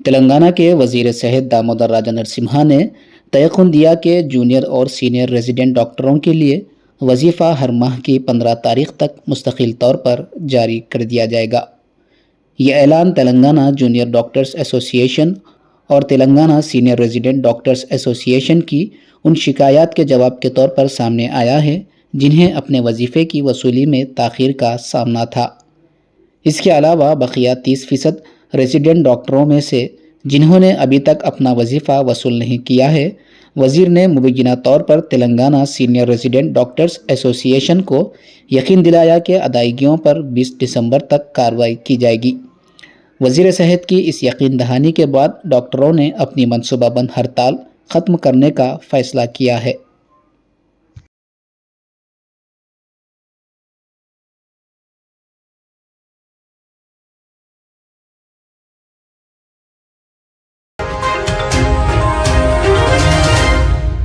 تلنگانہ کے وزیر صحت دامودر راجہ نرسمہا نے تیقن دیا کہ جونیئر اور سینئر ریزیڈنٹ ڈاکٹروں کے لیے وظیفہ ہر ماہ کی 15 تاریخ تک مستقل طور پر جاری کر دیا جائے گا۔ یہ اعلان تلنگانہ جونیئر ڈاکٹرز ایسوسی ایشن اور تلنگانہ سینئر ریزیڈنٹ ڈاکٹرز ایسوسی ایشن کی ان شکایات کے جواب کے طور پر سامنے آیا ہے جنہیں اپنے وظیفے کی وصولی میں تاخیر کا سامنا تھا۔ اس کے علاوہ بقیہ 30% ریزیڈنٹ ڈاکٹروں میں سے جنہوں نے ابھی تک اپنا وظیفہ وصول نہیں کیا ہے، وزیر نے مبینہ طور پر تلنگانہ سینئر ریزیڈنٹ ڈاکٹرز ایسوسی ایشن کو یقین دلایا کہ ادائیگیوں پر 20 دسمبر تک کارروائی کی جائے گی۔ وزیر صحت کی اس یقین دہانی کے بعد ڈاکٹروں نے اپنی منصوبہ بند ہڑتال ختم کرنے کا فیصلہ کیا ہے۔